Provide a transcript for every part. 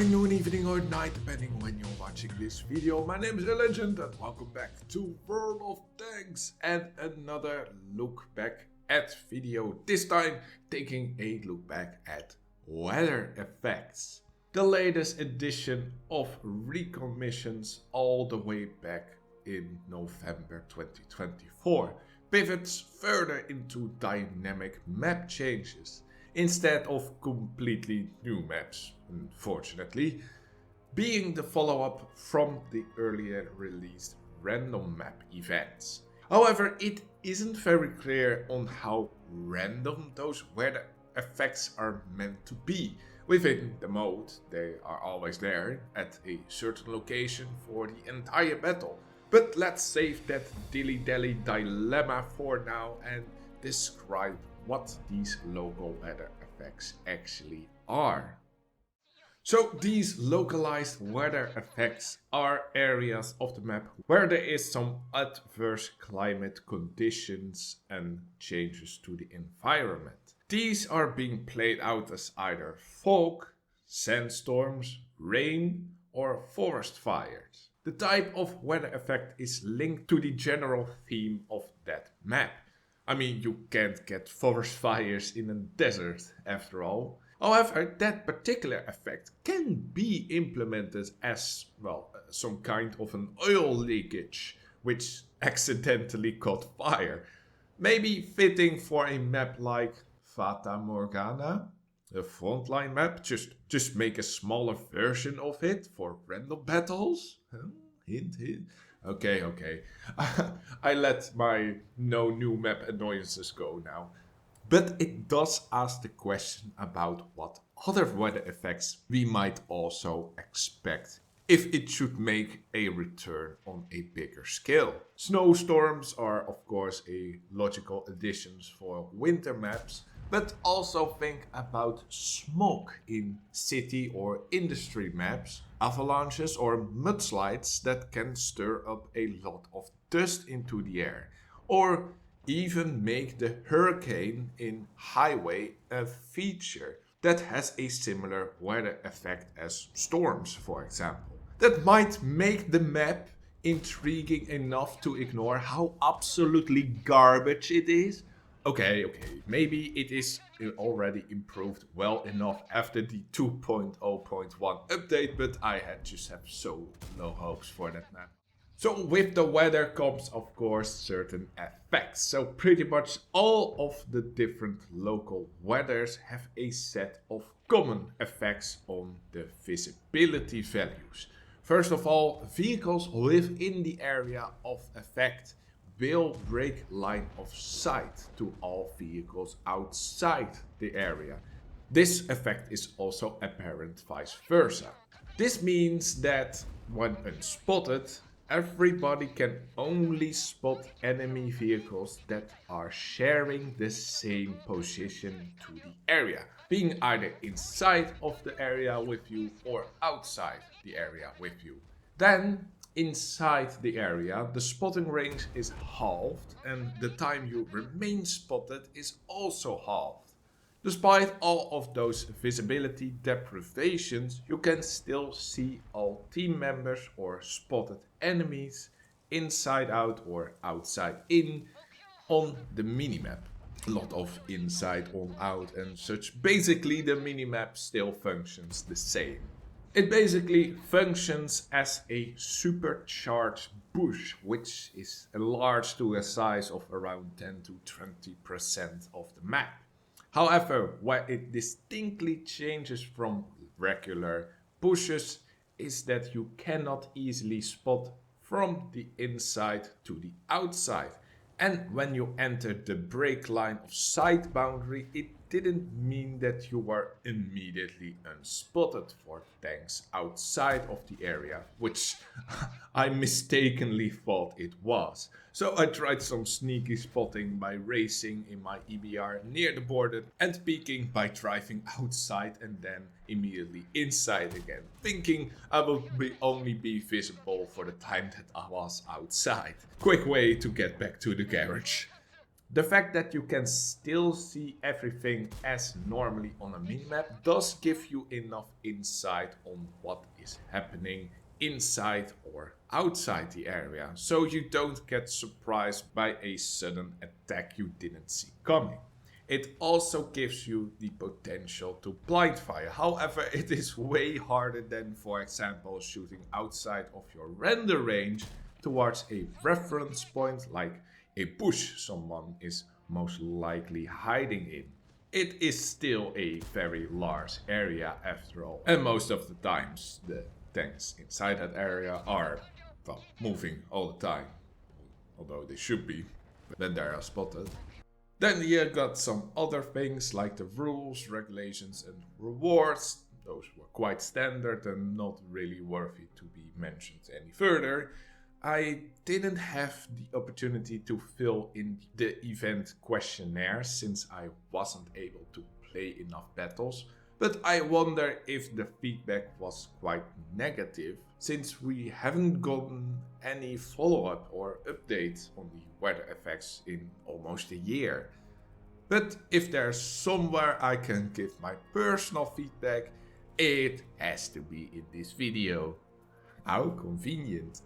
morning, noon, evening or night, depending when you're watching this video. My name is The Legend and welcome back to World of Tanks and another look back at video. This time taking a look back at weather effects. The latest edition of recon missions all the way back in November 2024 pivots further into dynamic map changes instead of completely new maps, unfortunately, being the follow-up from the earlier released random map events. However, it isn't very clear on how random those weather effects are meant to be. Within the mode, they are always there at a certain location for the entire battle. But let's save that dilly-dally dilemma for now and describe what these local weather effects actually are. So these localized weather effects are areas of the map where there is some adverse climate conditions and changes to the environment. These are being played out as either fog, sandstorms, rain, or forest fires. The type of weather effect is linked to the general theme of that map. I mean, you can't get forest fires in a desert after all. However, that particular effect can be implemented as, well, some kind of an oil leakage, which accidentally caught fire. Maybe fitting for a map like Fata Morgana, a frontline map, just make a smaller version of it for random battles? Huh? Hint, hint. Okay. I let my no new map annoyances go now. But it does ask the question about what other weather effects we might also expect if it should make a return on a bigger scale. Snowstorms are of course a logical addition for winter maps, but also think about smog in city or industry maps, avalanches or mudslides that can stir up a lot of dust into the air, or even make the hurricane in highway a feature that has a similar weather effect as storms, for example. That might make the map intriguing enough to ignore how absolutely garbage it is. Okay, maybe it is already improved well enough after the 2.0.1 update, but I had just have so low hopes for that map. So with the weather comes of course certain effects. So pretty much all of the different local weathers have a set of common effects on the visibility values. First of all, vehicles within the area of effect will break line of sight to all vehicles outside the area. This effect is also apparent vice versa. This means that when unspotted, everybody can only spot enemy vehicles that are sharing the same position to the area, being either inside of the area with you or outside the area with you. Then, inside the area, the spotting range is halved and the time you remain spotted is also halved. Despite all of those visibility deprivations, you can still see all team members or spotted enemies inside out or outside in on the minimap. A lot of inside on out and such. Basically the minimap still functions the same. It basically functions as a supercharged bush, which is enlarged to a size of around 10 to 20% of the map. However, what it distinctly changes from regular bushes is that you cannot easily spot from the inside to the outside. And when you enter the break line of sight boundary, it didn't mean that you were immediately unspotted for tanks outside of the area, which I mistakenly thought it was. So I tried some sneaky spotting by racing in my EBR near the border and peeking by driving outside and then immediately inside again, thinking I would only be visible for the time that I was outside. Quick way to get back to the garage. The fact that you can still see everything as normally on a minimap does give you enough insight on what is happening inside or outside the area, so you don't get surprised by a sudden attack you didn't see coming. It also gives you the potential to blind fire. However, it is way harder than, for example, shooting outside of your render range towards a reference point like a bush someone is most likely hiding in. It is still a very large area after all, and most of the times the tanks inside that area are, well, moving all the time, although they should be when they are spotted. Then you got some other things like the rules, regulations and rewards. Those were quite standard and not really worthy to be mentioned any further. I didn't have the opportunity to fill in the event questionnaire since I wasn't able to play enough battles, but I wonder if the feedback was quite negative since we haven't gotten any follow-up or update on the weather effects in almost a year. But if there's somewhere I can give my personal feedback, it has to be in this video. How convenient.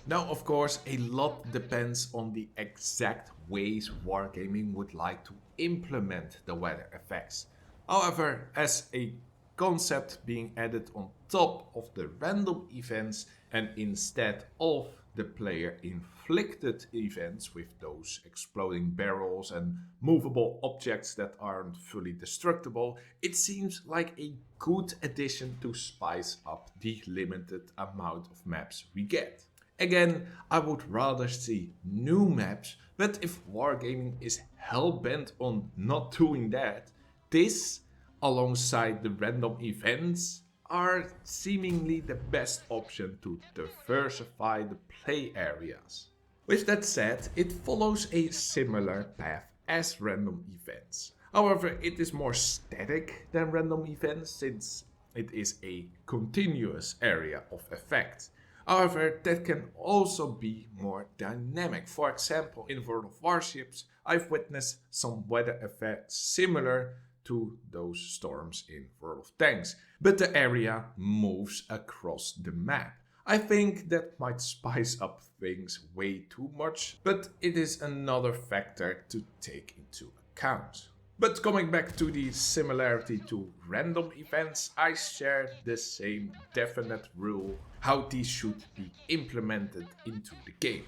Now, of course, a lot depends on the exact ways Wargaming would like to implement the weather effects. However, as a concept being added on top of the random events and instead of the player inflicted events with those exploding barrels and movable objects that aren't fully destructible, it seems like a good addition to spice up the limited amount of maps we get. Again, I would rather see new maps, but if Wargaming is hell-bent on not doing that, this, alongside the random events, are seemingly the best option to diversify the play areas. With that said, it follows a similar path as random events. However, it is more static than random events since it is a continuous area of effect. However, that can also be more dynamic. For example, in World of Warships, I've witnessed some weather effects similar to those storms in World of Tanks, but the area moves across the map. I think that might spice up things way too much, but it is another factor to take into account. But coming back to the similarity to random events, I share the same definite rule how these should be implemented into the game,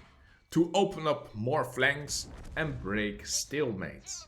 to open up more flanks and break stalemates.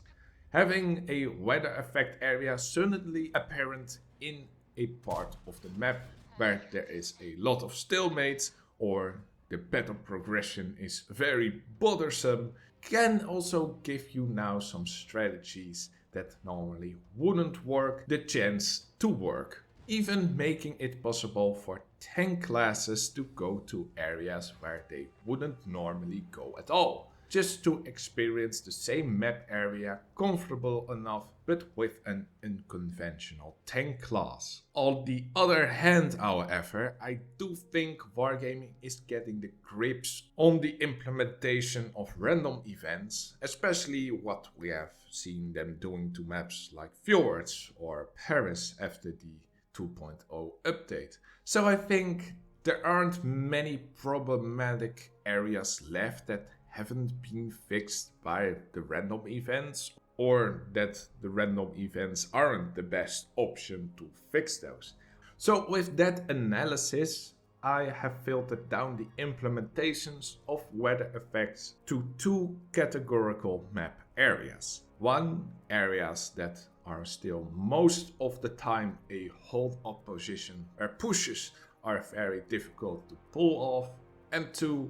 Having a weather effect area suddenly apparent in a part of the map where there is a lot of stalemates or the battle progression is very bothersome can also give you now some strategies that normally wouldn't work the chance to work, even making it possible for tank classes to go to areas where they wouldn't normally go at all, just to experience the same map area comfortable enough but with an unconventional tank class. On the other hand, however, I do think Wargaming is getting the grips on the implementation of random events, especially what we have seen them doing to maps like Fjords or Paris after the 2.0 update. So I think there aren't many problematic areas left that haven't been fixed by the random events, or that the random events aren't the best option to fix those. So with that analysis, I have filtered down the implementations of weather effects to two categorical map areas. One, areas that are still most of the time a hold up position where pushes are very difficult to pull off, and two,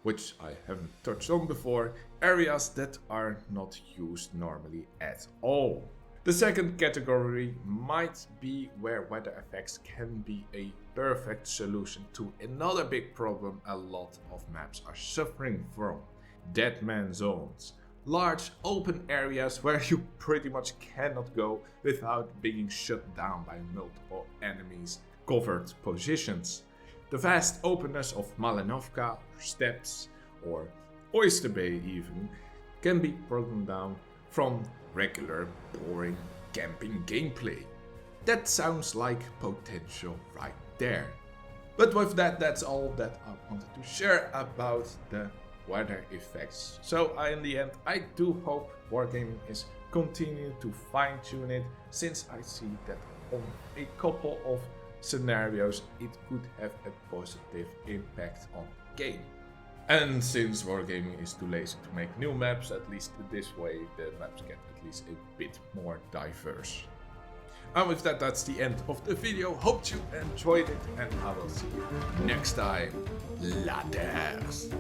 which I haven't touched on before, areas that are not used normally at all. The second category might be where weather effects can be a perfect solution to another big problem a lot of maps are suffering from: dead man zones. Large open areas where you pretty much cannot go without being shut down by multiple enemies' covered positions. The vast openness of Malinovka or Steppes or Oyster Bay even can be broken down from regular boring camping gameplay. That sounds like potential right there. But with that, that's all that I wanted to share about the weather effects. So in the end, I do hope Wargaming is continuing to fine-tune it, since I see that on a couple of scenarios it could have a positive impact on the game. And since Wargaming is too lazy to make new maps, at least this way the maps get at least a bit more diverse. And with that, that's the end of the video. Hope you enjoyed it, and I will see you next time. Laters!